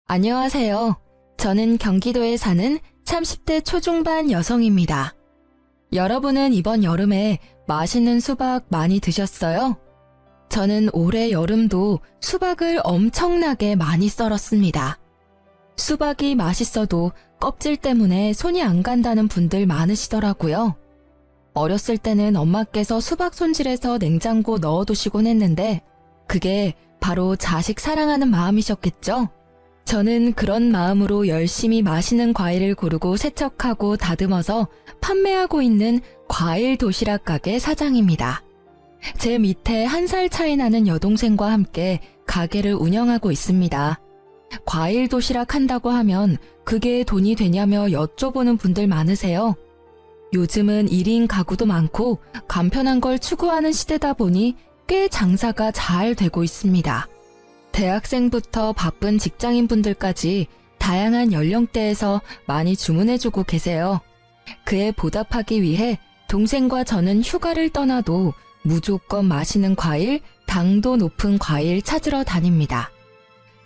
안녕하세요. 저는 경기도에 사는 30대 초중반 여성입니다. 여러분은 이번 여름에 맛있는 수박 많이 드셨어요? 저는 올해 여름도 수박을 엄청나게 많이 썰었습니다. 수박이 맛있어도 껍질 때문에 손이 안 간다는 분들 많으시더라고요. 어렸을 때는 엄마께서 수박 손질해서 냉장고 넣어두시곤 했는데 그게 바로 자식 사랑하는 마음이셨겠죠? 저는 그런 마음으로 열심히 맛있는 과일을 고르고 세척하고 다듬어서 판매하고 있는 과일 도시락 가게 사장입니다. 제 밑에 1살 차이 나는 여동생과 함께 가게를 운영하고 있습니다. 과일 도시락 한다고 하면 그게 돈이 되냐며 여쭤보는 분들 많으세요. 요즘은 1인 가구도 많고 간편한 걸 추구하는 시대다 보니 꽤 장사가 잘 되고 있습니다. 대학생부터 바쁜 직장인분들까지 다양한 연령대에서 많이 주문해주고 계세요. 그에 보답하기 위해 동생과 저는 휴가를 떠나도 무조건 맛있는 과일, 당도 높은 과일 찾으러 다닙니다.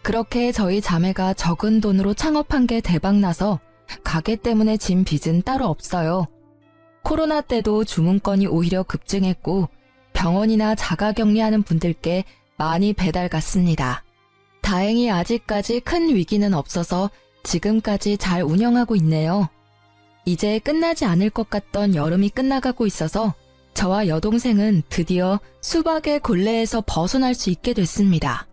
그렇게 저희 자매가 적은 돈으로 창업한 게 대박나서 가게 때문에 진 빚은 따로 없어요. 코로나 때도 주문건이 오히려 급증했고 병원이나 자가격리하는 분들께 많이 배달 갔습니다. 다행히 아직까지 큰 위기는 없어서 지금까지 잘 운영하고 있네요. 이제 끝나지 않을 것 같던 여름이 끝나가고 있어서 저와 여동생은 드디어 수박의 곤래에서 벗어날 수 있게 됐습니다.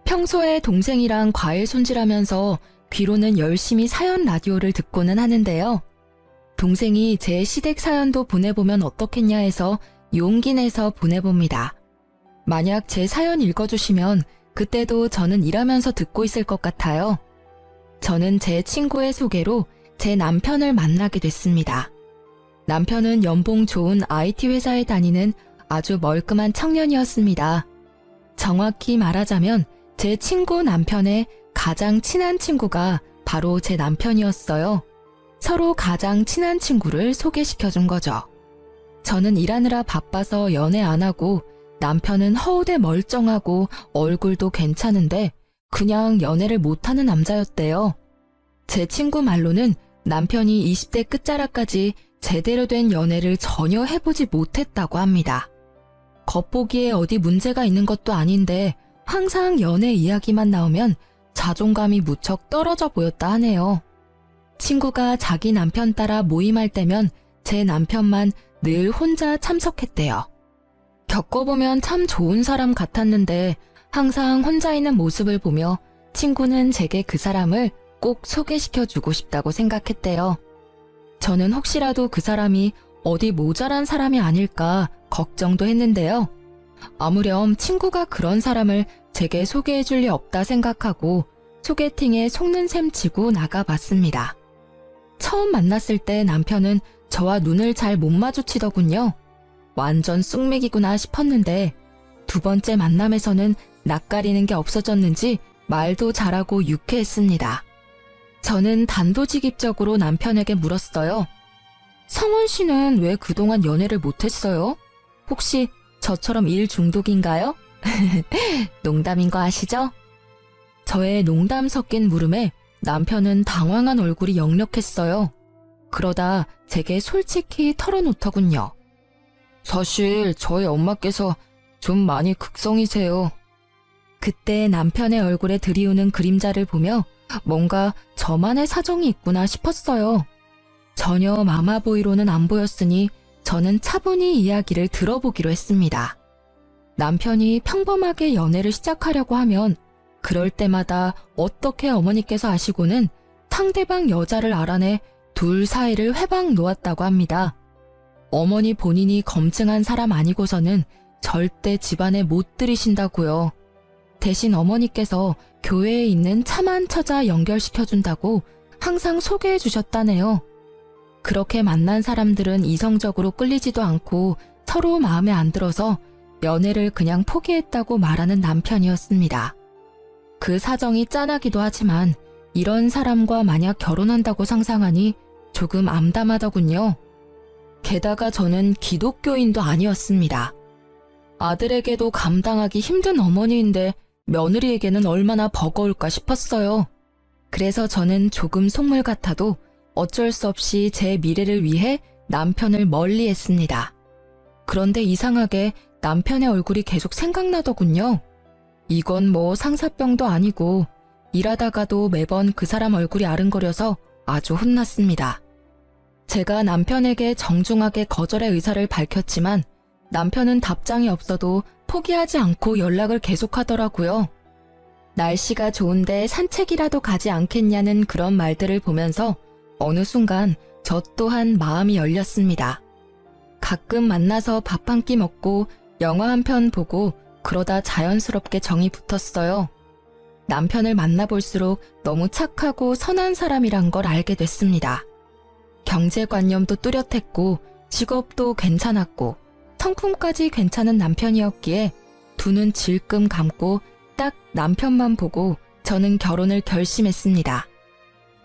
평소에 동생이랑 과일 손질하면서 귀로는 열심히 사연 라디오를 듣고는 하는데요. 동생이 제 시댁 사연도 보내보면 어떻겠냐 해서 용기 내서 보내봅니다. 만약 제 사연 읽어주시면 그때도 저는 일하면서 듣고 있을 것 같아요. 저는 제 친구의 소개로 제 남편을 만나게 됐습니다. 남편은 연봉 좋은 IT 회사에 다니는 아주 멀끔한 청년이었습니다. 정확히 말하자면 제 친구 남편의 가장 친한 친구가 바로 제 남편이었어요. 서로 가장 친한 친구를 소개시켜준 거죠. 저는 일하느라 바빠서 연애 안 하고 남편은 허우대 멀쩡하고 얼굴도 괜찮은데 그냥 연애를 못하는 남자였대요. 제 친구 말로는 남편이 20대 끝자락까지 제대로 된 연애를 전혀 해보지 못했다고 합니다. 겉보기에 어디 문제가 있는 것도 아닌데 항상 연애 이야기만 나오면 자존감이 무척 떨어져 보였다 하네요. 친구가 자기 남편 따라 모임할 때면 제 남편만 늘 혼자 참석했대요. 겪어보면 참 좋은 사람 같았는데 항상 혼자 있는 모습을 보며 친구는 제게 그 사람을 꼭 소개시켜주고 싶다고 생각했대요. 저는 혹시라도 그 사람이 어디 모자란 사람이 아닐까 걱정도 했는데요. 아무렴 친구가 그런 사람을 제게 소개해줄 리 없다 생각하고 소개팅에 속는 셈 치고 나가봤습니다. 처음 만났을 때 남편은 저와 눈을 잘 못 마주치더군요. 완전 쑥맥이구나 싶었는데 두 번째 만남에서는 낯가리는 게 없어졌는지 말도 잘하고 유쾌했습니다. 저는 단도직입적으로 남편에게 물었어요. 성원 씨는 왜 그동안 연애를 못했어요? 혹시 저처럼 일 중독인가요? 농담인 거 아시죠? 저의 농담 섞인 물음에 남편은 당황한 얼굴이 역력했어요. 그러다 제게 솔직히 털어놓더군요. 사실 저희 엄마께서 좀 많이 극성이세요. 그때 남편의 얼굴에 드리우는 그림자를 보며 뭔가 저만의 사정이 있구나 싶었어요. 전혀 마마보이로는 안 보였으니 저는 차분히 이야기를 들어보기로 했습니다. 남편이 평범하게 연애를 시작하려고 하면 그럴 때마다 어떻게 어머니께서 아시고는 상대방 여자를 알아내 둘 사이를 회방 놓았다고 합니다. 어머니 본인이 검증한 사람 아니고서는 절대 집안에 못 들이신다고요. 대신 어머니께서 교회에 있는 참한 처자 연결시켜준다고 항상 소개해 주셨다네요. 그렇게 만난 사람들은 이성적으로 끌리지도 않고 서로 마음에 안 들어서 연애를 그냥 포기했다고 말하는 남편이었습니다. 그 사정이 짠하기도 하지만 이런 사람과 만약 결혼한다고 상상하니 조금 암담하더군요. 게다가 저는 기독교인도 아니었습니다. 아들에게도 감당하기 힘든 어머니인데 며느리에게는 얼마나 버거울까 싶었어요. 그래서 저는 조금 속물 같아도 어쩔 수 없이 제 미래를 위해 남편을 멀리 했습니다. 그런데 이상하게 남편의 얼굴이 계속 생각나더군요. 이건 뭐 상사병도 아니고 일하다가도 매번 그 사람 얼굴이 아른거려서 아주 혼났습니다. 제가 남편에게 정중하게 거절의 의사를 밝혔지만 남편은 답장이 없어도 포기하지 않고 연락을 계속하더라고요. 날씨가 좋은데 산책이라도 가지 않겠냐는 그런 말들을 보면서 어느 순간 저 또한 마음이 열렸습니다. 가끔 만나서 밥 한 끼 먹고 영화 한 편 보고 그러다 자연스럽게 정이 붙었어요. 남편을 만나볼수록 너무 착하고 선한 사람이란 걸 알게 됐습니다. 경제관념도 뚜렷했고 직업도 괜찮았고 성품까지 괜찮은 남편이었기에 두 눈 질끔 감고 딱 남편만 보고 저는 결혼을 결심했습니다.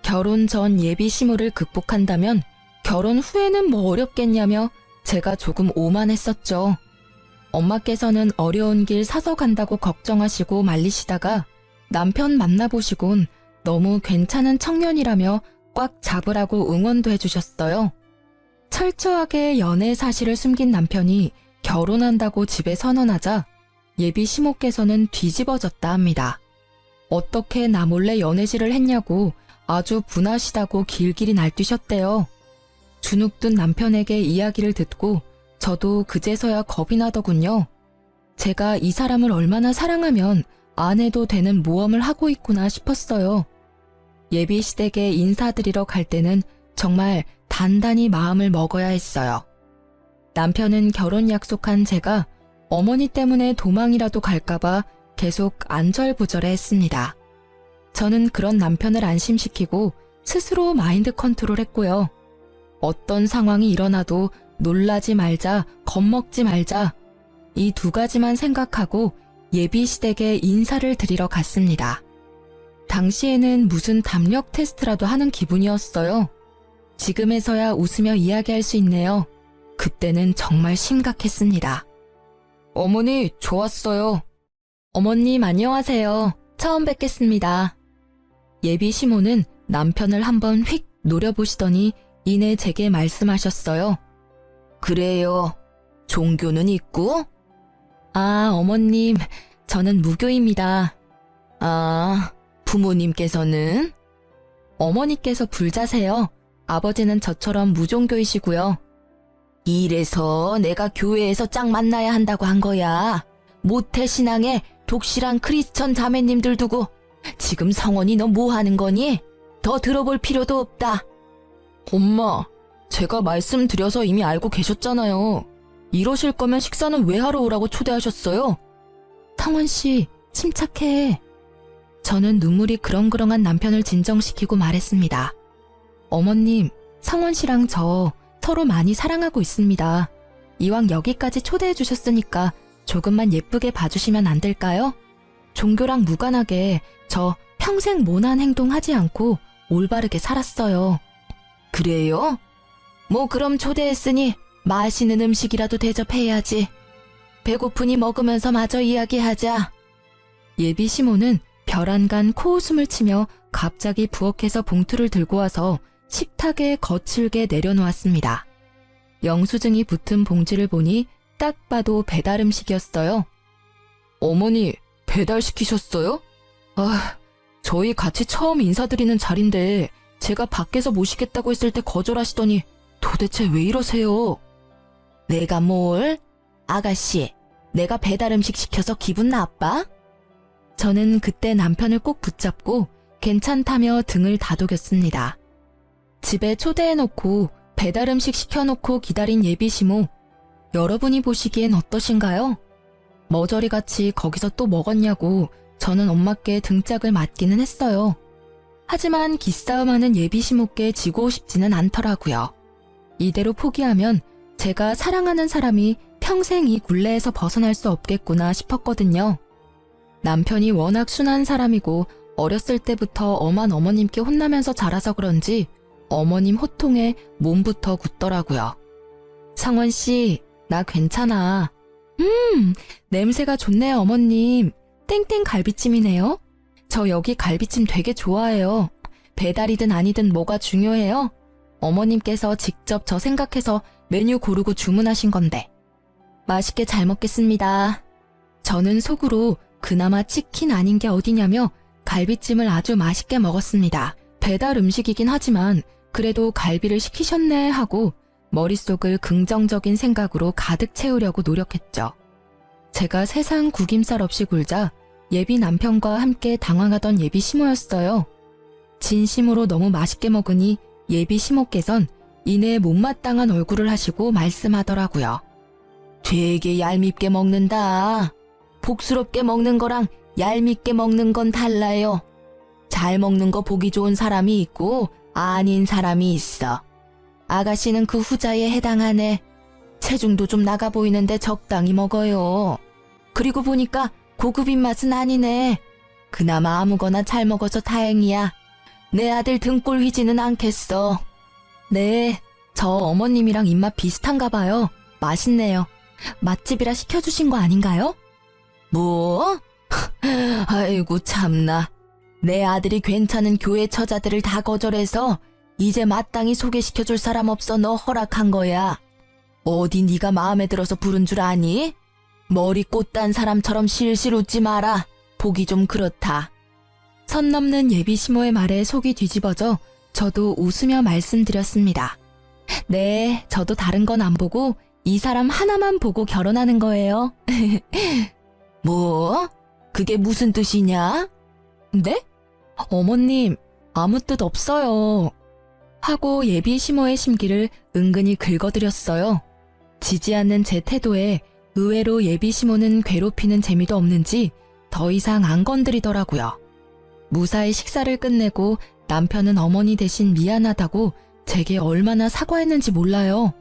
결혼 전 예비 시무를 극복한다면 결혼 후에는 뭐 어렵겠냐며 제가 조금 오만했었죠. 엄마께서는 어려운 길 사서 간다고 걱정하시고 말리시다가 남편 만나보시곤 너무 괜찮은 청년이라며 꽉 잡으라고 응원도 해주셨어요. 철저하게 연애 사실을 숨긴 남편이 결혼한다고 집에 선언하자 예비 시모께서는 뒤집어졌다 합니다. 어떻게 나 몰래 연애질을 했냐고 아주 분하시다고 길길이 날뛰셨대요. 주눅든 남편에게 이야기를 듣고 저도 그제서야 겁이 나더군요. 제가 이 사람을 얼마나 사랑하면 안 해도 되는 모험을 하고 있구나 싶었어요. 예비 시댁에 인사드리러 갈 때는 정말 단단히 마음을 먹어야 했어요. 남편은 결혼 약속한 제가 어머니 때문에 도망이라도 갈까봐 계속 안절부절해 했습니다. 저는 그런 남편을 안심시키고 스스로 마인드 컨트롤했고요. 어떤 상황이 일어나도 놀라지 말자, 겁먹지 말자, 이 두 가지만 생각하고 예비 시댁에 인사를 드리러 갔습니다. 당시에는 무슨 담력 테스트라도 하는 기분이었어요. 지금에서야 웃으며 이야기할 수 있네요. 그때는 정말 심각했습니다. 어머니, 좋았어요. 어머님, 안녕하세요. 처음 뵙겠습니다. 예비 시모는 남편을 한번 휙 노려보시더니 이내 제게 말씀하셨어요. 그래요. 종교는 있고? 아, 어머님, 저는 무교입니다. 아, 부모님께서는? 어머니께서 불자세요. 아버지는 저처럼 무종교이시고요. 이래서 내가 교회에서 짝 만나야 한다고 한 거야. 모태 신앙에 독실한 크리스천 자매님들 두고 지금 성원이 너 뭐 하는 거니? 더 들어볼 필요도 없다. 엄마, 제가 말씀드려서 이미 알고 계셨잖아요. 이러실 거면 식사는 왜 하러 오라고 초대하셨어요? 성원 씨, 침착해. 저는 눈물이 그렁그렁한 남편을 진정시키고 말했습니다. 어머님, 성원 씨랑 저 서로 많이 사랑하고 있습니다. 이왕 여기까지 초대해 주셨으니까 조금만 예쁘게 봐주시면 안 될까요? 종교랑 무관하게 저 평생 모난 행동 하지 않고 올바르게 살았어요. 그래요? 뭐 그럼 초대했으니 맛있는 음식이라도 대접해야지. 배고프니 먹으면서 마저 이야기하자. 예비 시모는 벼란간 코웃음을 치며 갑자기 부엌에서 봉투를 들고 와서 식탁에 거칠게 내려놓았습니다. 영수증이 붙은 봉지를 보니 딱 봐도 배달 음식이었어요. 어머니, 배달시키셨어요? 아, 저희 같이 처음 인사드리는 자리인데 제가 밖에서 모시겠다고 했을 때 거절하시더니 도대체 왜 이러세요? 내가 뭘? 아가씨, 내가 배달 음식 시켜서 기분 나빠? 저는 그때 남편을 꼭 붙잡고 괜찮다며 등을 다독였습니다. 집에 초대해놓고 배달 음식 시켜놓고 기다린 예비 시모, 여러분이 보시기엔 어떠신가요? 머저리같이 거기서 또 먹었냐고 저는 엄마께 등짝을 맞기는 했어요. 하지만 기싸움하는 예비 시모께 지고 싶지는 않더라고요. 이대로 포기하면 제가 사랑하는 사람이 평생 이 굴레에서 벗어날 수 없겠구나 싶었거든요. 남편이 워낙 순한 사람이고 어렸을 때부터 엄한 어머님께 혼나면서 자라서 그런지 어머님 호통에 몸부터 굳더라고요. 상원 씨, 나 괜찮아. 냄새가 좋네요, 어머님. 땡땡 갈비찜이네요. 저 여기 갈비찜 되게 좋아해요. 배달이든 아니든 뭐가 중요해요? 어머님께서 직접 저 생각해서 메뉴 고르고 주문하신 건데. 맛있게 잘 먹겠습니다. 저는 속으로 그나마 치킨 아닌 게 어디냐며 갈비찜을 아주 맛있게 먹었습니다. 배달 음식이긴 하지만 그래도 갈비를 시키셨네 하고 머릿속을 긍정적인 생각으로 가득 채우려고 노력했죠. 제가 세상 구김살 없이 굴자 예비 남편과 함께 당황하던 예비 시모였어요. 진심으로 너무 맛있게 먹으니 예비 시모께선 이내 못마땅한 얼굴을 하시고 말씀하더라고요. 되게 얄밉게 먹는다. 복스럽게 먹는 거랑 얄밉게 먹는 건 달라요. 잘 먹는 거 보기 좋은 사람이 있고 아닌 사람이 있어. 아가씨는 그 후자에 해당하네. 체중도 좀 나가 보이는데 적당히 먹어요. 그리고 보니까 고급 입맛은 아니네. 그나마 아무거나 잘 먹어서 다행이야. 내 아들 등골 휘지는 않겠어. 네, 저 어머님이랑 입맛 비슷한가 봐요. 맛있네요. 맛집이라 시켜주신 거 아닌가요? 뭐? 아이고 참나. 내 아들이 괜찮은 교회 처자들을 다 거절해서 이제 마땅히 소개시켜줄 사람 없어 너 허락한 거야. 어디 네가 마음에 들어서 부른 줄 아니? 머리 꽃단 사람처럼 실실 웃지 마라. 보기 좀 그렇다. 선 넘는 예비 시모의 말에 속이 뒤집어져 저도 웃으며 말씀드렸습니다. 네, 저도 다른 건 안 보고 이 사람 하나만 보고 결혼하는 거예요. 뭐? 그게 무슨 뜻이냐? 네? 어머님, 아무 뜻 없어요. 하고 예비 시모의 심기를 은근히 긁어드렸어요. 지지 않는 제 태도에 의외로 예비 시모는 괴롭히는 재미도 없는지 더 이상 안 건드리더라고요. 무사히 식사를 끝내고 남편은 어머니 대신 미안하다고 제게 얼마나 사과했는지 몰라요.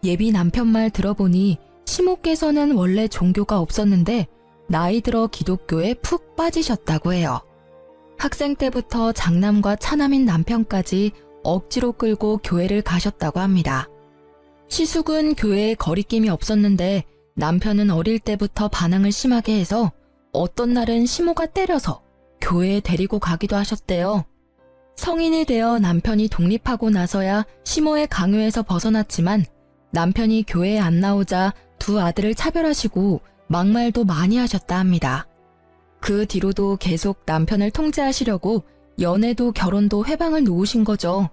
예비 남편 말 들어보니 시모께서는 원래 종교가 없었는데 나이 들어 기독교에 푹 빠지셨다고 해요. 학생 때부터 장남과 차남인 남편까지 억지로 끌고 교회를 가셨다고 합니다. 시숙은 교회에 거리낌이 없었는데 남편은 어릴 때부터 반항을 심하게 해서 어떤 날은 시모가 때려서 교회에 데리고 가기도 하셨대요. 성인이 되어 남편이 독립하고 나서야 시모의 강요에서 벗어났지만 남편이 교회에 안 나오자 두 아들을 차별하시고 막말도 많이 하셨다 합니다. 그 뒤로도 계속 남편을 통제하시려고 연애도 결혼도 회방을 놓으신 거죠.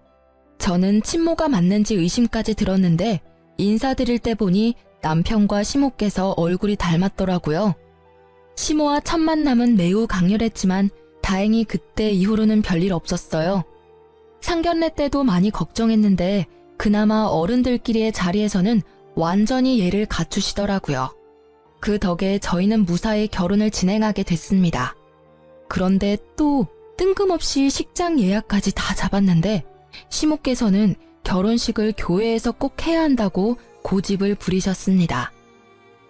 저는 친모가 맞는지 의심까지 들었는데 인사드릴 때 보니 남편과 시모께서 얼굴이 닮았더라고요. 시모와 첫 만남은 매우 강렬했지만 다행히 그때 이후로는 별일 없었어요. 상견례 때도 많이 걱정했는데 그나마 어른들끼리의 자리에서는 완전히 예를 갖추시더라고요. 그 덕에 저희는 무사히 결혼을 진행하게 됐습니다. 그런데 또 뜬금없이 식장 예약까지 다 잡았는데 시모께서는 결혼식을 교회에서 꼭 해야 한다고 고집을 부리셨습니다.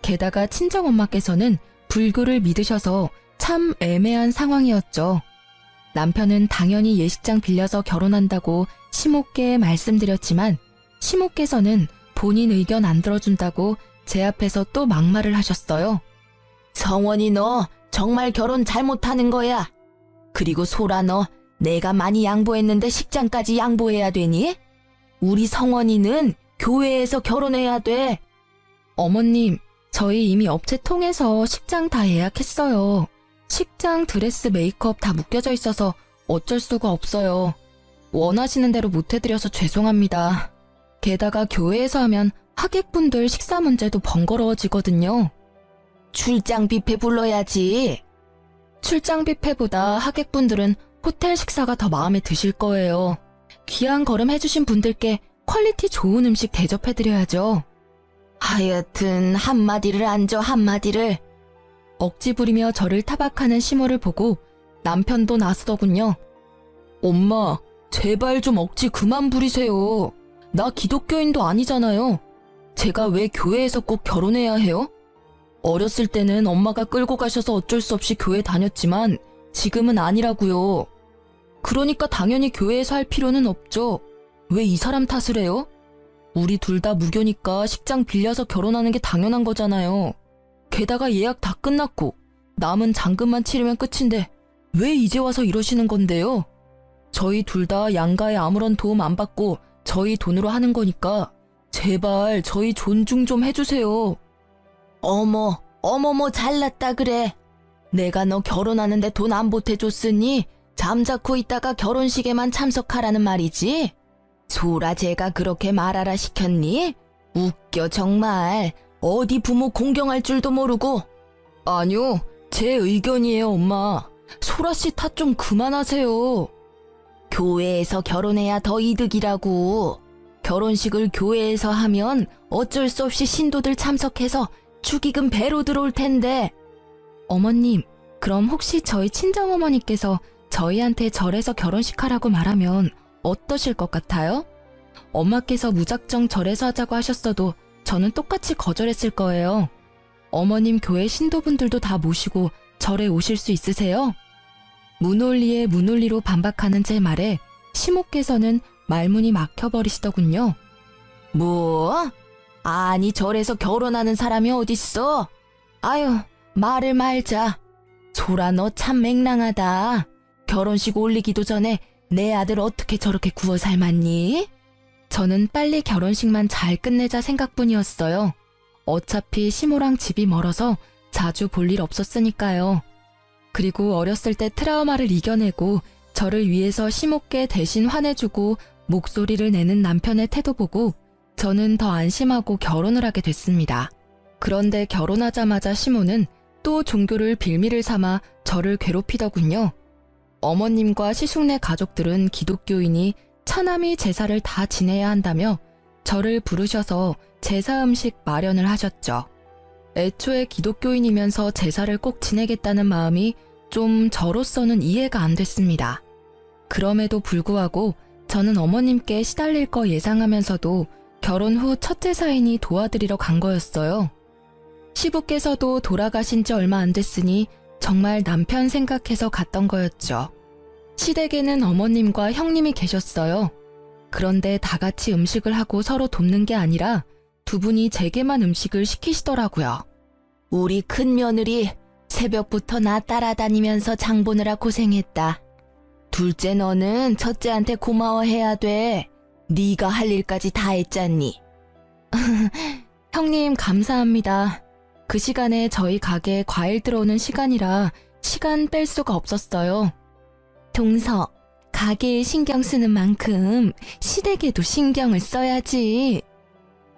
게다가 친정엄마께서는 불교를 믿으셔서 참 애매한 상황이었죠. 남편은 당연히 예식장 빌려서 결혼한다고 시모께 말씀드렸지만 시모께서는 본인 의견 안 들어준다고 제 앞에서 또 막말을 하셨어요. 성원이 너 정말 결혼 잘못하는 거야. 그리고 소라 너 내가 많이 양보했는데 식장까지 양보해야 되니? 우리 성원이는 교회에서 결혼해야 돼. 어머님, 저희 이미 업체 통해서 식장 다 예약했어요. 식장, 드레스, 메이크업 다 묶여져 있어서 어쩔 수가 없어요. 원하시는 대로 못해드려서 죄송합니다. 게다가 교회에서 하면 하객분들 식사 문제도 번거로워지거든요. 출장 뷔페 불러야지. 출장 뷔페보다 하객분들은 호텔 식사가 더 마음에 드실 거예요. 귀한 걸음 해주신 분들께 퀄리티 좋은 음식 대접해드려야죠. 하여튼 한마디를 안줘 한마디를. 억지 부리며 저를 타박하는 시모를 보고 남편도 나서더군요. 엄마, 제발 좀 억지 그만 부리세요. 나 기독교인도 아니잖아요. 제가 왜 교회에서 꼭 결혼해야 해요? 어렸을 때는 엄마가 끌고 가셔서 어쩔 수 없이 교회 다녔지만 지금은 아니라고요. 그러니까 당연히 교회에서 할 필요는 없죠. 왜 이 사람 탓을 해요? 우리 둘 다 무교니까 식장 빌려서 결혼하는 게 당연한 거잖아요. 게다가 예약 다 끝났고 남은 잔금만 치르면 끝인데 왜 이제 와서 이러시는 건데요? 저희 둘 다 양가에 아무런 도움 안 받고 저희 돈으로 하는 거니까 제발 저희 존중 좀 해주세요. 어머머 잘났다 그래. 내가 너 결혼하는데 돈 안 보태줬으니 잠자코 있다가 결혼식에만 참석하라는 말이지? 소라 제가 그렇게 말하라 시켰니? 웃겨 정말. 어디 부모 공경할 줄도 모르고. 아니요, 제 의견이에요 엄마. 소라씨 탓 좀 그만하세요. 교회에서 결혼해야 더 이득이라고. 결혼식을 교회에서 하면 어쩔 수 없이 신도들 참석해서 축의금 배로 들어올 텐데. 어머님, 그럼 혹시 저희 친정어머니께서 저희한테 절에서 결혼식 하라고 말하면 어떠실 것 같아요? 엄마께서 무작정 절에서 하자고 하셨어도 저는 똑같이 거절했을 거예요. 어머님 교회 신도분들도 다 모시고 절에 오실 수 있으세요? 무논리에 무논리로 반박하는 제 말에 시모께서는 말문이 막혀버리시더군요. 뭐? 아니 절에서 결혼하는 사람이 어딨어? 아유, 말을 말자. 소라 너 참 맹랑하다. 결혼식 올리기도 전에 내 아들 어떻게 저렇게 구워 삶았니? 저는 빨리 결혼식만 잘 끝내자 생각뿐이었어요. 어차피 시모랑 집이 멀어서 자주 볼 일 없었으니까요. 그리고 어렸을 때 트라우마를 이겨내고 저를 위해서 시모께 대신 화내주고 목소리를 내는 남편의 태도 보고 저는 더 안심하고 결혼을 하게 됐습니다. 그런데 결혼하자마자 시모는 또 종교를 빌미를 삼아 저를 괴롭히더군요. 어머님과 시숙네 가족들은 기독교인이 처남이 제사를 다 지내야 한다며 저를 부르셔서 제사 음식 마련을 하셨죠. 애초에 기독교인이면서 제사를 꼭 지내겠다는 마음이 좀 저로서는 이해가 안 됐습니다. 그럼에도 불구하고 저는 어머님께 시달릴 거 예상하면서도 결혼 후 첫 제사이니 도와드리러 간 거였어요. 시부께서도 돌아가신 지 얼마 안 됐으니 정말 남편 생각해서 갔던 거였죠. 시댁에는 어머님과 형님이 계셨어요. 그런데 다 같이 음식을 하고 서로 돕는 게 아니라 두 분이 제게만 음식을 시키시더라고요. 우리 큰 며느리 새벽부터 나 따라다니면서 장 보느라 고생했다. 둘째 너는 첫째한테 고마워해야 돼. 네가 할 일까지 다 했잖니. 형님 감사합니다. 그 시간에 저희 가게에 과일 들어오는 시간이라 시간 뺄 수가 없었어요. 동서, 가게에 신경 쓰는 만큼 시댁에도 신경을 써야지.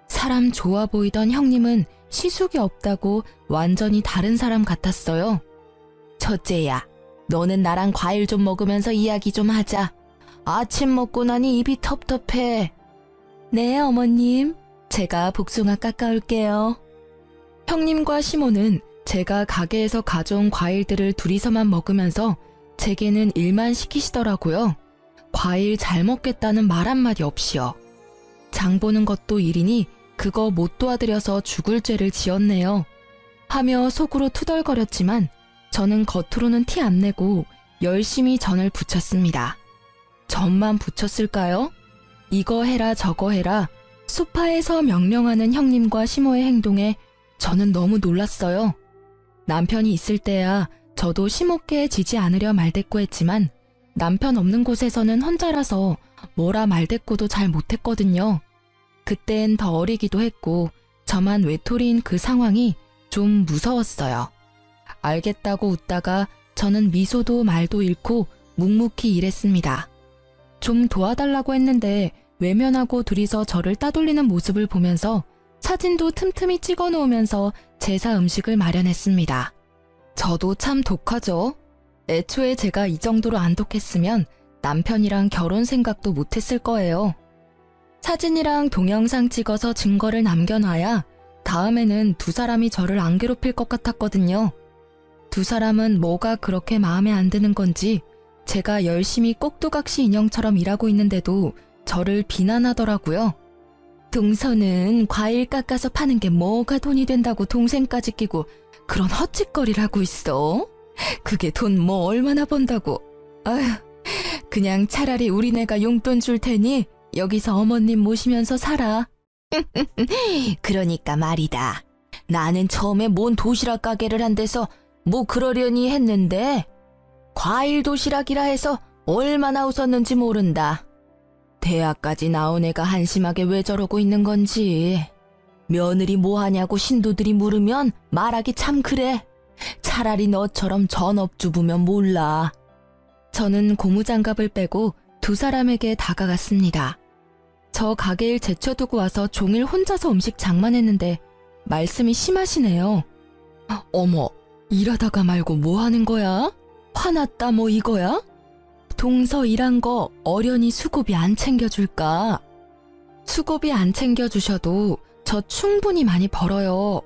사람 좋아 보이던 형님은 시숙이 없다고 완전히 다른 사람 같았어요. 첫째야, 너는 나랑 과일 좀 먹으면서 이야기 좀 하자. 아침 먹고 나니 입이 텁텁해. 네, 어머님. 제가 복숭아 깎아올게요. 형님과 시모는 제가 가게에서 가져온 과일들을 둘이서만 먹으면서 제게는 일만 시키시더라고요. 과일 잘 먹겠다는 말 한마디 없이요. 장 보는 것도 일이니 그거 못 도와드려서 죽을 죄를 지었네요. 하며 속으로 투덜거렸지만 저는 겉으로는 티 안 내고 열심히 전을 부쳤습니다. 전만 부쳤을까요? 이거 해라 저거 해라 소파에서 명령하는 형님과 시모의 행동에 저는 너무 놀랐어요. 남편이 있을 때야 저도 시모께 지지 않으려 말대꾸했지만 남편 없는 곳에서는 혼자라서 뭐라 말대꾸도 잘 못했거든요. 그땐 더 어리기도 했고 저만 외톨이인 그 상황이 좀 무서웠어요. 알겠다고 웃다가 저는 미소도 말도 잃고 묵묵히 일했습니다. 좀 도와달라고 했는데 외면하고 둘이서 저를 따돌리는 모습을 보면서 사진도 틈틈이 찍어 놓으면서 제사 음식을 마련했습니다. 저도 참 독하죠. 애초에 제가 이 정도로 안 독했으면 남편이랑 결혼 생각도 못했을 거예요. 사진이랑 동영상 찍어서 증거를 남겨놔야 다음에는 두 사람이 저를 안 괴롭힐 것 같았거든요. 두 사람은 뭐가 그렇게 마음에 안 드는 건지 제가 열심히 꼭두각시 인형처럼 일하고 있는데도 저를 비난하더라고요. 동서는 과일 깎아서 파는 게 뭐가 돈이 된다고 동생까지 끼고 그런 헛짓거리를 하고 있어? 그게 돈 뭐 얼마나 번다고. 아휴, 그냥 차라리 우리네가 용돈 줄 테니 여기서 어머님 모시면서 살아. 그러니까 말이다. 나는 처음에 뭔 도시락 가게를 한 데서 뭐 그러려니 했는데 과일 도시락이라 해서 얼마나 웃었는지 모른다. 대학까지 나온 애가 한심하게 왜 저러고 있는 건지. 며느리 뭐하냐고 신도들이 물으면 말하기 참 그래. 차라리 너처럼 전업주부면 몰라. 저는 고무장갑을 빼고 두 사람에게 다가갔습니다. 저 가게일 제쳐두고 와서 종일 혼자서 음식 장만했는데 말씀이 심하시네요. 어머, 일하다가 말고 뭐 하는 거야? 화났다 뭐 이거야? 동서 일한 거 어련히 수고비 안 챙겨줄까? 수고비 안 챙겨주셔도 저 충분히 많이 벌어요.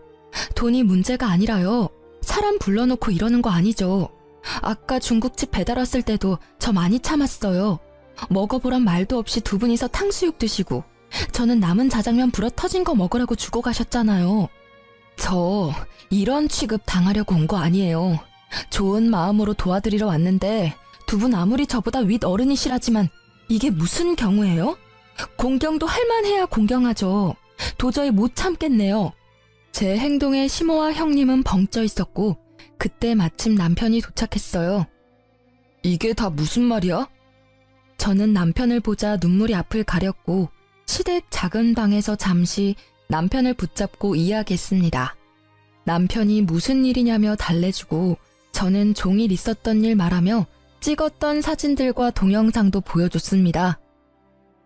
돈이 문제가 아니라요. 사람 불러놓고 이러는 거 아니죠. 아까 중국집 배달 왔을 때도 저 많이 참았어요. 먹어보란 말도 없이 두 분이서 탕수육 드시고 저는 남은 자장면 불어 터진 거 먹으라고 주고 가셨잖아요. 저 이런 취급 당하려고 온 거 아니에요. 좋은 마음으로 도와드리러 왔는데 두 분 아무리 저보다 윗 어른이시라지만 이게 무슨 경우예요? 공경도 할 만해야 공경하죠. 도저히 못 참겠네요. 제 행동에 시모와 형님은 벙쪄 있었고 그때 마침 남편이 도착했어요. 이게 다 무슨 말이야? 저는 남편을 보자 눈물이 앞을 가렸고 시댁 작은 방에서 잠시 남편을 붙잡고 이야기했습니다. 남편이 무슨 일이냐며 달래주고 저는 종일 있었던 일 말하며 찍었던 사진들과 동영상도 보여줬습니다.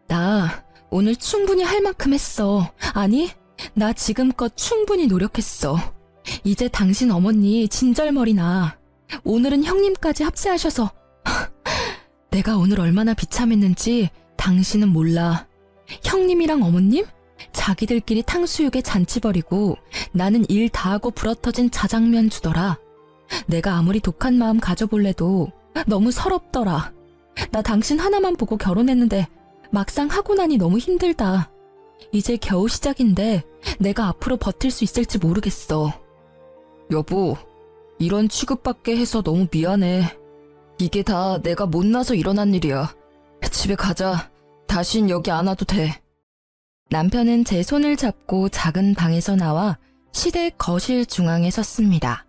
나 오늘 충분히 할 만큼 했어. 아니, 나 지금껏 충분히 노력했어. 이제 당신 어머니 진절머리나. 오늘은 형님까지 합세하셔서 내가 오늘 얼마나 비참했는지 당신은 몰라. 형님이랑 어머님? 자기들끼리 탕수육에 잔치 벌이고 나는 일 다 하고 불어터진 자장면 주더라. 내가 아무리 독한 마음 가져볼래도 너무 서럽더라. 나 당신 하나만 보고 결혼했는데 막상 하고 나니 너무 힘들다. 이제 겨우 시작인데 내가 앞으로 버틸 수 있을지 모르겠어. 여보, 이런 취급받게 해서 너무 미안해. 이게 다 내가 못나서 일어난 일이야. 집에 가자. 다신 여기 안 와도 돼. 남편은 제 손을 잡고 작은 방에서 나와 시댁 거실 중앙에 섰습니다.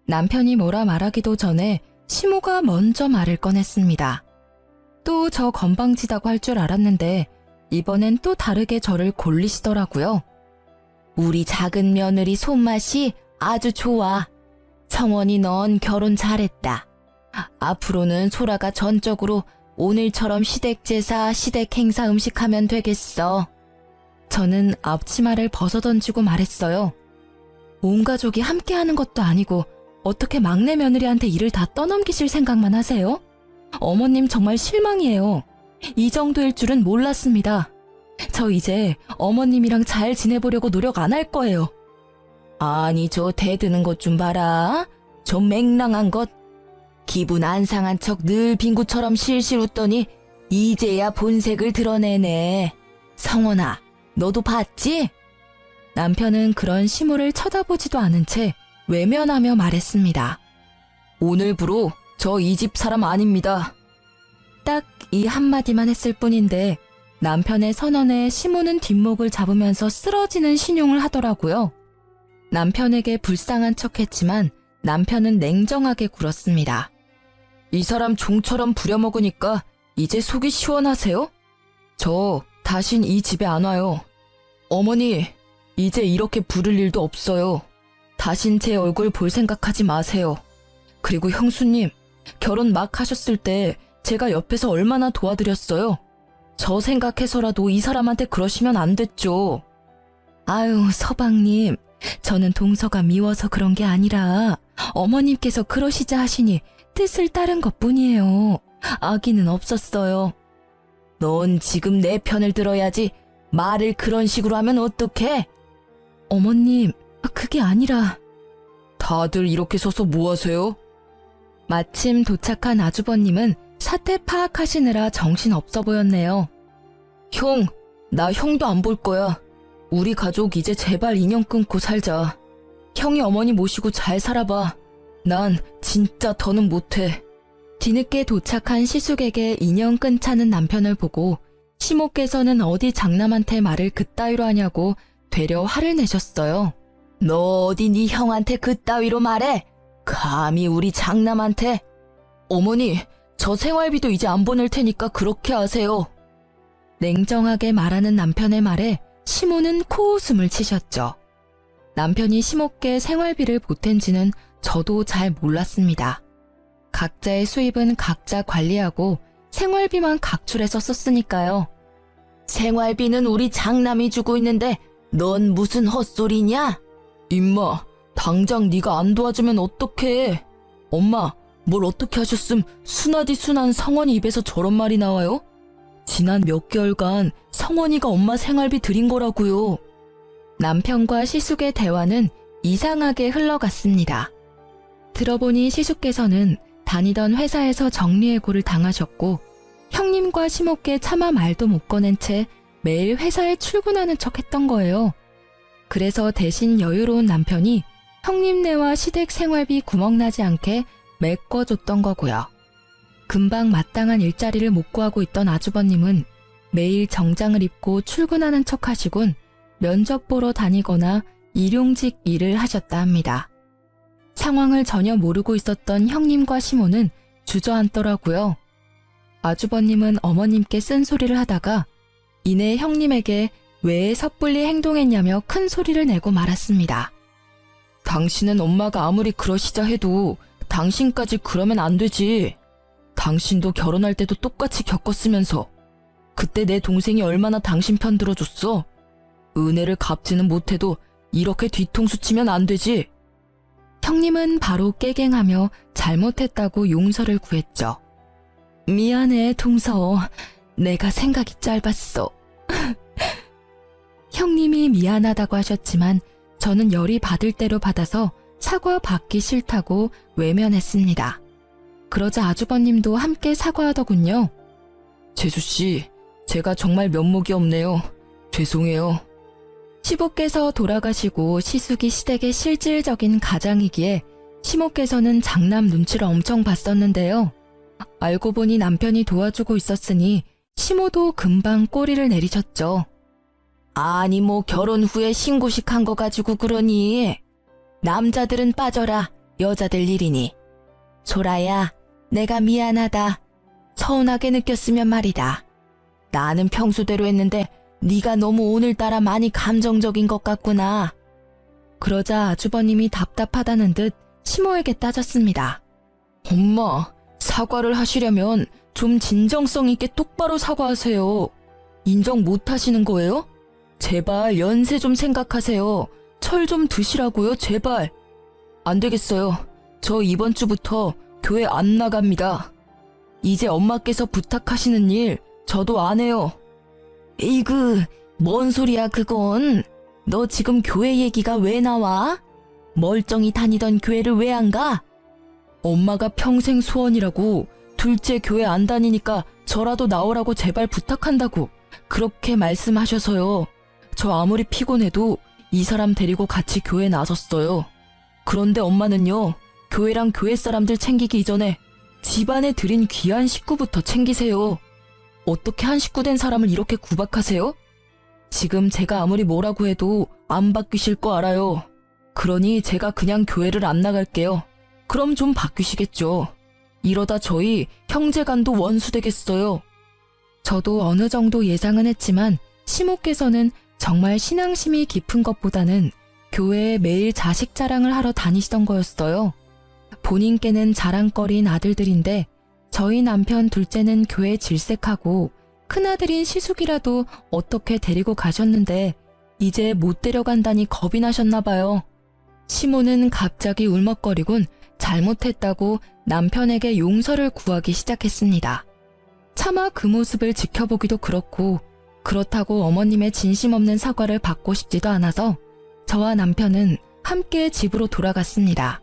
남편이 뭐라 말하기도 전에 시모가 먼저 말을 꺼냈습니다. 또 저 건방지다고 할 줄 알았는데 이번엔 또 다르게 저를 골리시더라고요. 우리 작은 며느리 손맛이 아주 좋아. 성원이 넌 결혼 잘했다. 앞으로는 소라가 전적으로 오늘처럼 시댁 제사, 시댁 행사 음식하면 되겠어. 저는 앞치마를 벗어던지고 말했어요. 온 가족이 함께하는 것도 아니고 어떻게 막내 며느리한테 일을 다 떠넘기실 생각만 하세요? 어머님 정말 실망이에요. 이 정도일 줄은 몰랐습니다. 저 이제 어머님이랑 잘 지내보려고 노력 안 할 거예요. 아니 저 대드는 것 좀 봐라. 저 맹랑한 것. 기분 안 상한 척 늘 빙구처럼 실실 웃더니 이제야 본색을 드러내네. 성원아, 너도 봤지? 남편은 그런 시모를 쳐다보지도 않은 채 외면하며 말했습니다. 오늘부로 저 이 집 사람 아닙니다. 딱 이 한마디만 했을 뿐인데 남편의 선언에 시모는 뒷목을 잡으면서 쓰러지는 신용을 하더라고요. 남편에게 불쌍한 척했지만 남편은 냉정하게 굴었습니다. 이 사람 종처럼 부려먹으니까 이제 속이 시원하세요? 저 다신 이 집에 안 와요. 어머니, 이제 이렇게 부를 일도 없어요. 다신 제 얼굴 볼 생각하지 마세요. 그리고 형수님, 결혼 막 하셨을 때 제가 옆에서 얼마나 도와드렸어요. 저 생각해서라도 이 사람한테 그러시면 안 됐죠. 아유, 서방님, 저는 동서가 미워서 그런 게 아니라 어머님께서 그러시자 하시니 뜻을 따른 것뿐이에요. 악의는 없었어요. 넌 지금 내 편을 들어야지. 말을 그런 식으로 하면 어떡해? 어머님, 그게 아니라. 다들 이렇게 서서 뭐 하세요? 마침 도착한 아주버님은 사태 파악하시느라 정신 없어 보였네요. 형, 나 형도 안 볼 거야. 우리 가족 이제 제발 인연 끊고 살자. 형이 어머니 모시고 잘 살아봐. 난 진짜 더는 못해. 뒤늦게 도착한 시숙에게 인연 끊자는 남편을 보고 시모께서는 어디 장남한테 말을 그따위로 하냐고 되려 화를 내셨어요. 너 어디 네 형한테 그따위로 말해? 감히 우리 장남한테? 어머니, 저 생활비도 이제 안 보낼 테니까 그렇게 하세요. 냉정하게 말하는 남편의 말에 시모는 코웃음을 치셨죠. 남편이 시모께 생활비를 보탠지는 저도 잘 몰랐습니다. 각자의 수입은 각자 관리하고 생활비만 각출해서 썼으니까요. 생활비는 우리 장남이 주고 있는데 넌 무슨 헛소리냐? 임마, 당장 네가 안 도와주면 어떡해. 엄마, 뭘 어떻게 하셨음 순하디 순한 성원이 입에서 저런 말이 나와요? 지난 몇 개월간 성원이가 엄마 생활비 드린 거라고요. 남편과 시숙의 대화는 이상하게 흘러갔습니다. 들어보니 시숙께서는 다니던 회사에서 정리해고를 당하셨고 형님과 시모께 차마 말도 못 꺼낸 채 매일 회사에 출근하는 척 했던 거예요. 그래서 대신 여유로운 남편이 형님네와 시댁 생활비 구멍나지 않게 메꿔줬던 거고요. 금방 마땅한 일자리를 못 구하고 있던 아주버님은 매일 정장을 입고 출근하는 척 하시곤 면접 보러 다니거나 일용직 일을 하셨다 합니다. 상황을 전혀 모르고 있었던 형님과 시모는 주저앉더라고요. 아주버님은 어머님께 쓴소리를 하다가 이내 형님에게 왜 섣불리 행동했냐며 큰 소리를 내고 말았습니다. 당신은 엄마가 아무리 그러시자 해도 당신까지 그러면 안 되지. 당신도 결혼할 때도 똑같이 겪었으면서 그때 내 동생이 얼마나 당신 편 들어줬어. 은혜를 갚지는 못해도 이렇게 뒤통수 치면 안 되지. 형님은 바로 깨갱하며 잘못했다고 용서를 구했죠. 미안해, 동서. 내가 생각이 짧았어. 형님이 미안하다고 하셨지만 저는 열이 받을 대로 받아서 사과 받기 싫다고 외면했습니다. 그러자 아주버님도 함께 사과하더군요. 재수씨, 제가 정말 면목이 없네요. 죄송해요. 시부께서 돌아가시고 시숙이 시댁의 실질적인 가장이기에 시모께서는 장남 눈치를 엄청 봤었는데요. 알고 보니 남편이 도와주고 있었으니 시모도 금방 꼬리를 내리셨죠. 아니 뭐 결혼 후에 신고식 한 거 가지고 그러니. 남자들은 빠져라. 여자들 일이니. 소라야, 내가 미안하다. 서운하게 느꼈으면 말이다. 나는 평소대로 했는데 네가 너무 오늘따라 많이 감정적인 것 같구나. 그러자 아주버님이 답답하다는 듯 시모에게 따졌습니다. 엄마, 사과를 하시려면 좀 진정성 있게 똑바로 사과하세요. 인정 못 하시는 거예요? 제발 연세 좀 생각하세요. 철 좀 드시라고요, 제발. 안 되겠어요. 저 이번 주부터 교회 안 나갑니다. 이제 엄마께서 부탁하시는 일 저도 안 해요. 에이그, 뭔 소리야 그건. 너 지금 교회 얘기가 왜 나와? 멀쩡히 다니던 교회를 왜 안 가? 엄마가 평생 소원이라고 둘째 교회 안 다니니까 저라도 나오라고 제발 부탁한다고 그렇게 말씀하셔서요. 저 아무리 피곤해도 이 사람 데리고 같이 교회 나섰어요. 그런데 엄마는요, 교회랑 교회 사람들 챙기기 이전에 집안에 들인 귀한 식구부터 챙기세요. 어떻게 한 식구 된 사람을 이렇게 구박하세요? 지금 제가 아무리 뭐라고 해도 안 바뀌실 거 알아요. 그러니 제가 그냥 교회를 안 나갈게요. 그럼 좀 바뀌시겠죠. 이러다 저희 형제간도 원수 되겠어요. 저도 어느 정도 예상은 했지만 시모께서는 정말 신앙심이 깊은 것보다는 교회에 매일 자식 자랑을 하러 다니시던 거였어요. 본인께는 자랑거리인 아들들인데 저희 남편 둘째는 교회 질색하고 큰아들인 시숙이라도 어떻게 데리고 가셨는데 이제 못 데려간다니 겁이 나셨나 봐요. 시모는 갑자기 울먹거리곤 잘못했다고 남편에게 용서를 구하기 시작했습니다. 차마 그 모습을 지켜보기도 그렇고 그렇다고 어머님의 진심 없는 사과를 받고 싶지도 않아서 저와 남편은 함께 집으로 돌아갔습니다.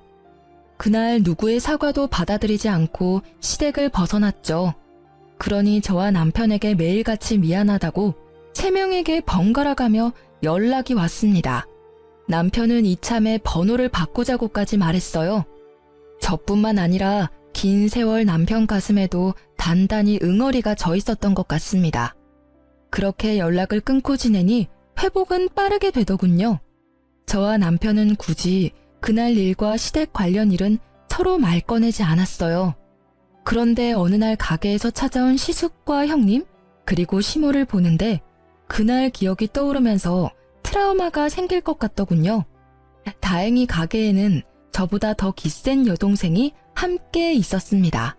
그날 누구의 사과도 받아들이지 않고 시댁을 벗어났죠. 그러니 저와 남편에게 매일같이 미안하다고 3명에게 번갈아가며 연락이 왔습니다. 남편은 이참에 번호를 바꾸자고까지 말했어요. 저뿐만 아니라 긴 세월 남편 가슴에도 단단히 응어리가 져 있었던 것 같습니다. 그렇게 연락을 끊고 지내니 회복은 빠르게 되더군요. 저와 남편은 굳이 그날 일과 시댁 관련 일은 서로 말 꺼내지 않았어요. 그런데 어느 날 가게에서 찾아온 시숙과 형님, 그리고 시모를 보는데 그날 기억이 떠오르면서 트라우마가 생길 것 같더군요. 다행히 가게에는 저보다 더 기센 여동생이 함께 있었습니다.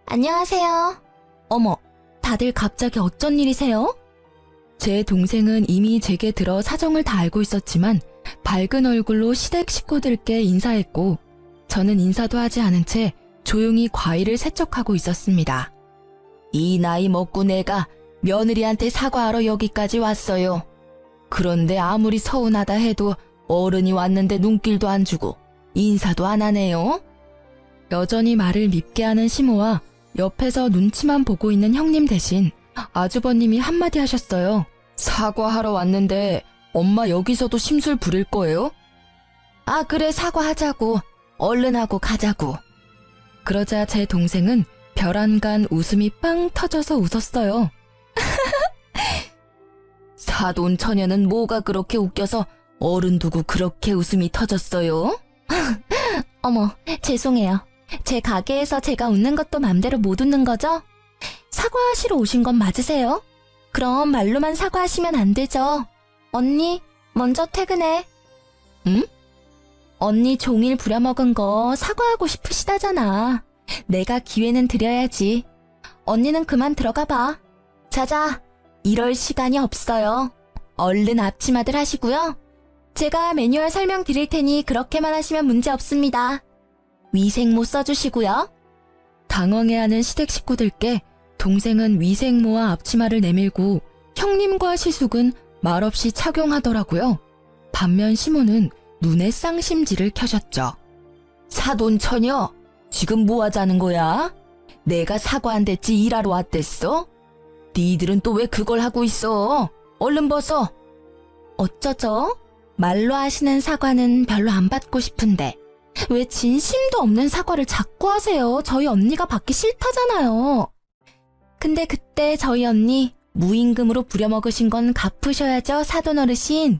안녕하세요. 어머, 다들 갑자기 어쩐 일이세요? 제 동생은 이미 제게 들어 사정을 다 알고 있었지만 밝은 얼굴로 시댁 식구들께 인사했고 저는 인사도 하지 않은 채 조용히 과일을 세척하고 있었습니다. 이 나이 먹고 내가 며느리한테 사과하러 여기까지 왔어요. 그런데 아무리 서운하다 해도 어른이 왔는데 눈길도 안 주고 인사도 안 하네요. 여전히 말을 밉게 하는 시모와 옆에서 눈치만 보고 있는 형님 대신 아주버님이 한마디 하셨어요. 사과하러 왔는데 엄마 여기서도 심술 부릴 거예요? 아, 그래, 사과하자고. 얼른 하고 가자고. 그러자 제 동생은 별안간 웃음이 빵 터져서 웃었어요. 사돈 처녀는 뭐가 그렇게 웃겨서 어른 두고 그렇게 웃음이 터졌어요? 어머, 죄송해요. 제 가게에서 제가 웃는 것도 맘대로 못 웃는 거죠? 사과하시러 오신 건 맞으세요? 그럼 말로만 사과하시면 안 되죠. 언니, 먼저 퇴근해. 응? 언니 종일 부려먹은 거 사과하고 싶으시다잖아. 내가 기회는 드려야지. 언니는 그만 들어가 봐. 자자, 이럴 시간이 없어요. 얼른 앞치마들 하시고요. 제가 매뉴얼 설명 드릴 테니 그렇게만 하시면 문제 없습니다. 위생모 써주시고요. 당황해하는 시댁 식구들께 동생은 위생모와 앞치마를 내밀고 형님과 시숙은 말없이 착용하더라고요. 반면 시모는 눈에 쌍심지를 켜셨죠. 사돈 처녀, 지금 뭐 하자는 거야? 내가 사과한댔지 일하러 왔댔어? 니들은 또 왜 그걸 하고 있어? 얼른 벗어. 어쩌죠? 말로 하시는 사과는 별로 안 받고 싶은데 왜 진심도 없는 사과를 자꾸 하세요? 저희 언니가 받기 싫다잖아요. 근데 그때 저희 언니 무임금으로 부려먹으신 건 갚으셔야죠, 사돈 어르신.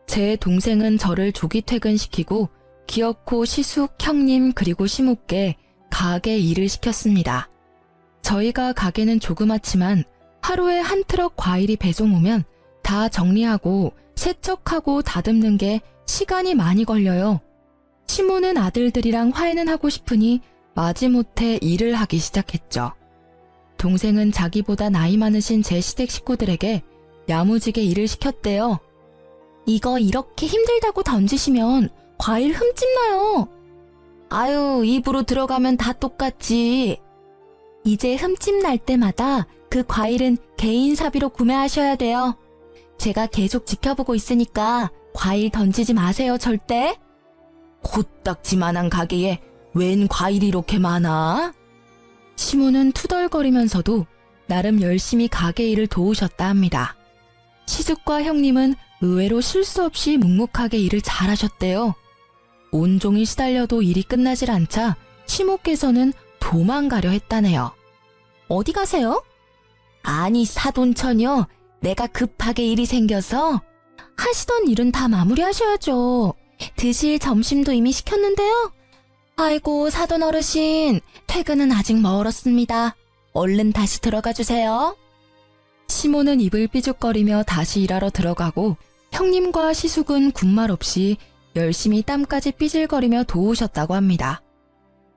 제 동생은 저를 조기 퇴근시키고 기어코 시숙, 형님 그리고 시모께 가게 일을 시켰습니다. 저희가 가게는 조그맣지만 하루에 한 트럭 과일이 배송 오면 다 정리하고 세척하고 다듬는 게 시간이 많이 걸려요. 시모는 아들들이랑 화해는 하고 싶으니 마지못해 일을 하기 시작했죠. 동생은 자기보다 나이 많으신 제 시댁 식구들에게 야무지게 일을 시켰대요. 이거 이렇게 힘들다고 던지시면 과일 흠집 나요. 아유, 입으로 들어가면 다 똑같지. 이제 흠집 날 때마다 그 과일은 개인 사비로 구매하셔야 돼요. 제가 계속 지켜보고 있으니까 과일 던지지 마세요, 절대. 코딱지만한 가게에 웬 과일이 이렇게 많아? 시모는 투덜거리면서도 나름 열심히 가게 일을 도우셨다 합니다. 시숙과 형님은 의외로 실수 없이 묵묵하게 일을 잘하셨대요. 온종일 시달려도 일이 끝나질 않자 시모께서는 도망가려 했다네요. 어디 가세요? 아니, 사돈처녀, 내가 급하게 일이 생겨서. 하시던 일은 다 마무리하셔야죠. 드실 점심도 이미 시켰는데요. 아이고, 사돈 어르신, 퇴근은 아직 멀었습니다. 얼른 다시 들어가 주세요. 시모는 입을 삐죽거리며 다시 일하러 들어가고 형님과 시숙은 군말 없이 열심히 땀까지 삐질거리며 도우셨다고 합니다.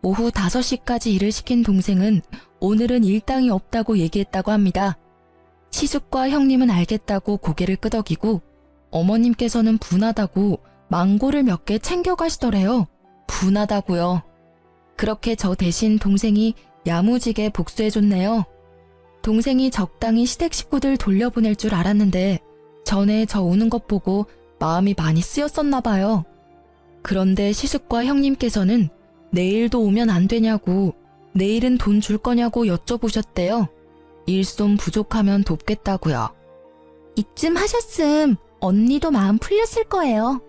오후 5시까지 일을 시킨 동생은 오늘은 일당이 없다고 얘기했다고 합니다. 시숙과 형님은 알겠다고 고개를 끄덕이고 어머님께서는 분하다고 망고를 몇 개 챙겨가시더래요. 분하다고요. 그렇게 저 대신 동생이 야무지게 복수해줬네요. 동생이 적당히 시댁 식구들 돌려보낼 줄 알았는데 전에 저 우는 것 보고 마음이 많이 쓰였었나 봐요. 그런데 시숙과 형님께서는 내일도 오면 안 되냐고, 내일은 돈 줄 거냐고 여쭤보셨대요. 일손 부족하면 돕겠다고요. 이쯤 하셨음 언니도 마음 풀렸을 거예요.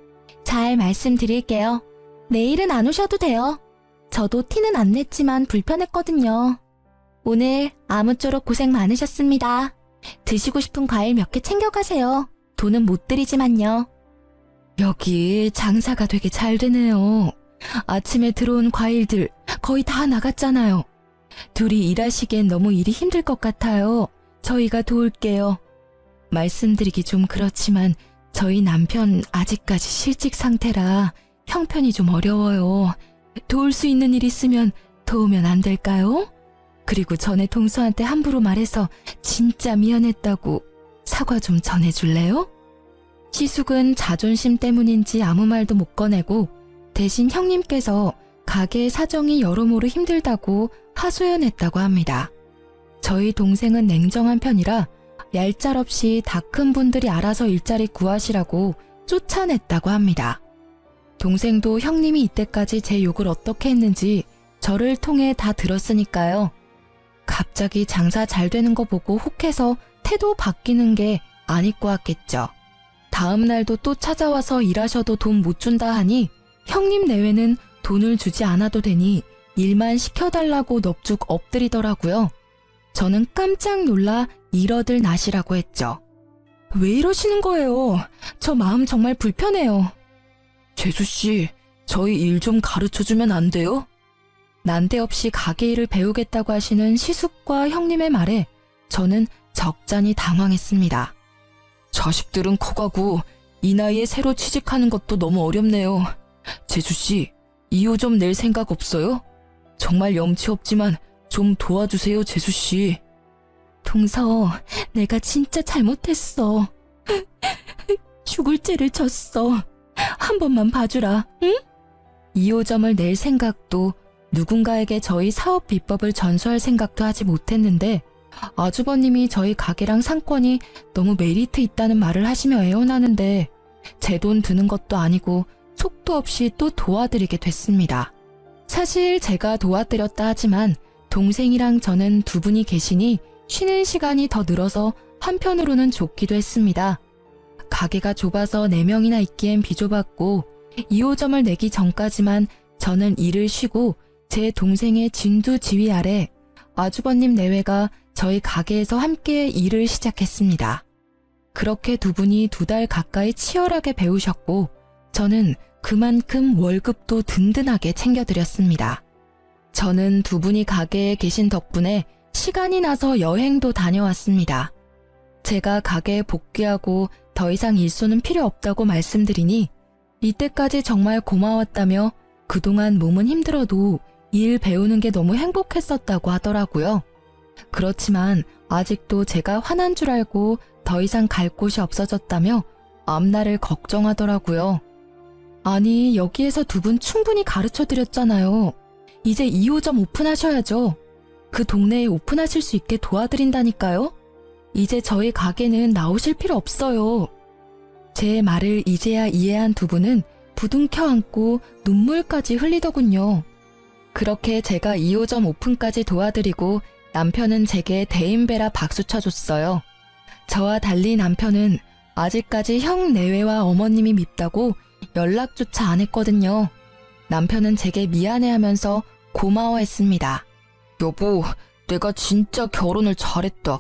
잘 말씀드릴게요. 내일은 안 오셔도 돼요. 저도 티는 안 냈지만 불편했거든요. 오늘 아무쪼록 고생 많으셨습니다. 드시고 싶은 과일 몇 개 챙겨가세요. 돈은 못 드리지만요. 여기 장사가 되게 잘 되네요. 아침에 들어온 과일들 거의 다 나갔잖아요. 둘이 일하시기엔 너무 일이 힘들 것 같아요. 저희가 도울게요. 말씀드리기 좀 그렇지만 저희 남편 아직까지 실직 상태라 형편이 좀 어려워요. 도울 수 있는 일 있으면 도우면 안 될까요? 그리고 전에 동서한테 함부로 말해서 진짜 미안했다고 사과 좀 전해줄래요? 시숙은 자존심 때문인지 아무 말도 못 꺼내고 대신 형님께서 가게의 사정이 여러모로 힘들다고 하소연했다고 합니다. 저희 동생은 냉정한 편이라 얄짤없이 다 큰 분들이 알아서 일자리 구하시라고 쫓아냈다고 합니다. 동생도 형님이 이때까지 제 욕을 어떻게 했는지 저를 통해 다 들었으니까요. 갑자기 장사 잘 되는 거 보고 혹해서 태도 바뀌는 게 아닐 것 같겠죠. 다음 날도 또 찾아와서 일하셔도 돈 못 준다 하니 형님 내외는 돈을 주지 않아도 되니 일만 시켜달라고 넙죽 엎드리더라고요. 저는 깜짝 놀라 이러들 나시라고 했죠. 왜 이러시는 거예요? 저 마음 정말 불편해요. 재수씨, 저희 일 좀 가르쳐주면 안 돼요? 난데없이 가게 일을 배우겠다고 하시는 시숙과 형님의 말에 저는 적잖이 당황했습니다. 자식들은 커가고 이 나이에 새로 취직하는 것도 너무 어렵네요. 재수씨, 이호 좀 낼 생각 없어요? 정말 염치 없지만 좀 도와주세요, 재수씨. 동서, 내가 진짜 잘못했어. 죽을 죄를 졌어. 한 번만 봐주라, 응? 2호점을 낼 생각도 누군가에게 저희 사업 비법을 전수할 생각도 하지 못했는데 아주버님이 저희 가게랑 상권이 너무 메리트 있다는 말을 하시며 애원하는데 제 돈 드는 것도 아니고 속도 없이 또 도와드리게 됐습니다. 사실 제가 도와드렸다 하지만 동생이랑 저는 두 분이 계시니 쉬는 시간이 더 늘어서 한편으로는 좋기도 했습니다. 가게가 좁아서 4명이나 있기엔 비좁았고 2호점을 내기 전까지만 저는 일을 쉬고 제 동생의 진두지휘 아래 아주버님 내외가 저희 가게에서 함께 일을 시작했습니다. 그렇게 두 분이 2달 가까이 치열하게 배우셨고 저는 그만큼 월급도 든든하게 챙겨드렸습니다. 저는 두 분이 가게에 계신 덕분에 시간이 나서 여행도 다녀왔습니다. 제가 가게에 복귀하고 더 이상 일손은 필요 없다고 말씀드리니 이때까지 정말 고마웠다며 그동안 몸은 힘들어도 일 배우는 게 너무 행복했었다고 하더라고요. 그렇지만 아직도 제가 화난 줄 알고 더 이상 갈 곳이 없어졌다며 앞날을 걱정하더라고요. 아니, 여기에서 두 분 충분히 가르쳐드렸잖아요. 이제 2호점 오픈하셔야죠. 그 동네에 오픈하실 수 있게 도와드린다니까요. 이제 저희 가게는 나오실 필요 없어요. 제 말을 이제야 이해한 두 분은 부둥켜 안고 눈물까지 흘리더군요. 그렇게 제가 2호점 오픈까지 도와드리고 남편은 제게 대인배라 박수 쳐줬어요. 저와 달리 남편은 아직까지 형 내외와 어머님이 밉다고 연락조차 안 했거든요. 남편은 제게 미안해하면서 고마워했습니다. 여보, 내가 진짜 결혼을 잘했다.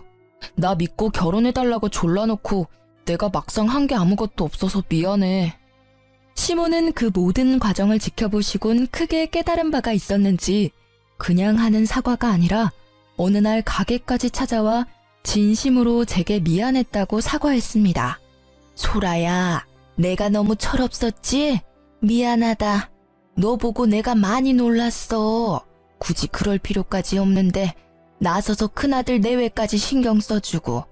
나 믿고 결혼해달라고 졸라놓고 내가 막상 한 게 아무것도 없어서 미안해. 시모는 그 모든 과정을 지켜보시곤 크게 깨달은 바가 있었는지 그냥 하는 사과가 아니라 어느 날 가게까지 찾아와 진심으로 제게 미안했다고 사과했습니다. 소라야, 내가 너무 철없었지? 미안하다. 너 보고 내가 많이 놀랐어. 굳이 그럴 필요까지 없는데 나서서 큰아들 내외까지 신경 써주고.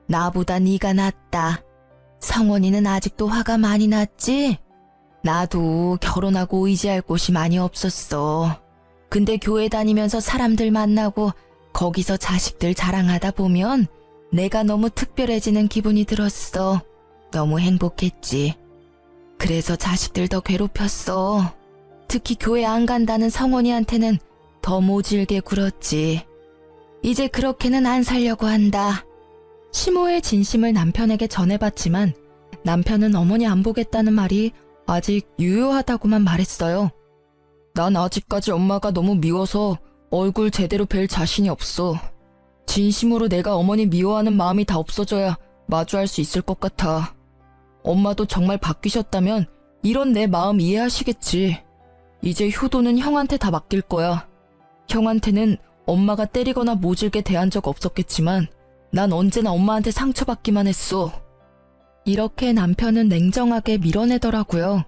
나보다 네가 낫다. 성원이는 아직도 화가 많이 났지? 나도 결혼하고 의지할 곳이 많이 없었어. 근데 교회 다니면서 사람들 만나고 거기서 자식들 자랑하다 보면 내가 너무 특별해지는 기분이 들었어. 너무 행복했지. 그래서 자식들 더 괴롭혔어. 특히 교회 안 간다는 성원이한테는 더 모질게 굴었지. 이제 그렇게는 안 살려고 한다. 시모의 진심을 남편에게 전해봤지만 남편은 어머니 안 보겠다는 말이 아직 유효하다고만 말했어요. 난 아직까지 엄마가 너무 미워서 얼굴 제대로 뵐 자신이 없어. 진심으로 내가 어머니 미워하는 마음이 다 없어져야 마주할 수 있을 것 같아. 엄마도 정말 바뀌셨다면 이런 내 마음 이해하시겠지. 이제 효도는 형한테 다 맡길 거야. 형한테는 엄마가 때리거나 모질게 대한 적 없었겠지만 난 언제나 엄마한테 상처받기만 했어. 이렇게 남편은 냉정하게 밀어내더라고요.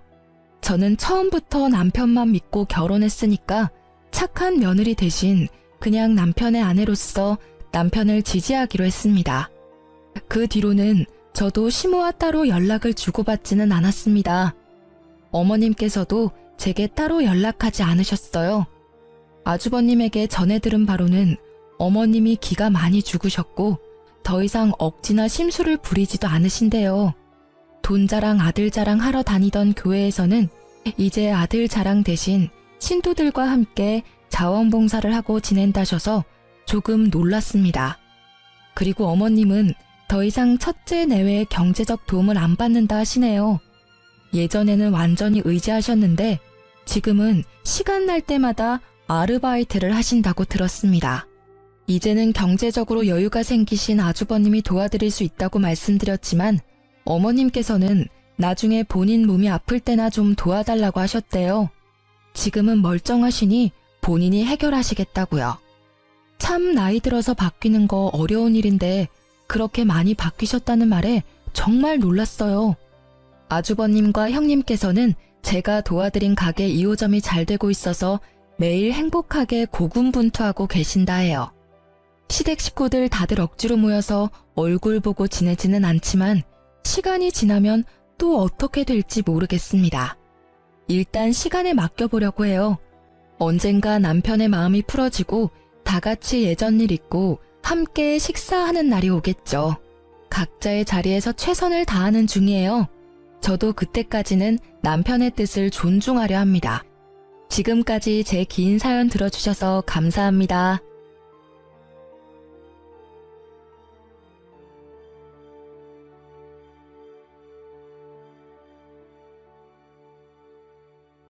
저는 처음부터 남편만 믿고 결혼했으니까 착한 며느리 대신 그냥 남편의 아내로서 남편을 지지하기로 했습니다. 그 뒤로는 저도 시모와 따로 연락을 주고받지는 않았습니다. 어머님께서도 제게 따로 연락하지 않으셨어요. 아주버님에게 전해 들은 바로는 어머님이 기가 많이 죽으셨고 더 이상 억지나 심술을 부리지도 않으신대요. 돈 자랑 아들 자랑 하러 다니던 교회에서는 이제 아들 자랑 대신 신도들과 함께 자원봉사를 하고 지낸다셔서 조금 놀랐습니다. 그리고 어머님은 더 이상 첫째 내외의 경제적 도움을 안 받는다 하시네요. 예전에는 완전히 의지하셨는데 지금은 시간 날 때마다 아르바이트를 하신다고 들었습니다. 이제는 경제적으로 여유가 생기신 아주버님이 도와드릴 수 있다고 말씀드렸지만 어머님께서는 나중에 본인 몸이 아플 때나 좀 도와달라고 하셨대요. 지금은 멀쩡하시니 본인이 해결하시겠다고요. 참 나이 들어서 바뀌는 거 어려운 일인데 그렇게 많이 바뀌셨다는 말에 정말 놀랐어요. 아주버님과 형님께서는 제가 도와드린 가게 2호점이 잘 되고 있어서 매일 행복하게 고군분투하고 계신다 해요. 시댁 식구들 다들 억지로 모여서 얼굴 보고 지내지는 않지만 시간이 지나면 또 어떻게 될지 모르겠습니다. 일단 시간에 맡겨보려고 해요. 언젠가 남편의 마음이 풀어지고 다 같이 예전 일 잊고 함께 식사하는 날이 오겠죠. 각자의 자리에서 최선을 다하는 중이에요. 저도 그때까지는 남편의 뜻을 존중하려 합니다. 지금까지 제 긴 사연 들어주셔서 감사합니다.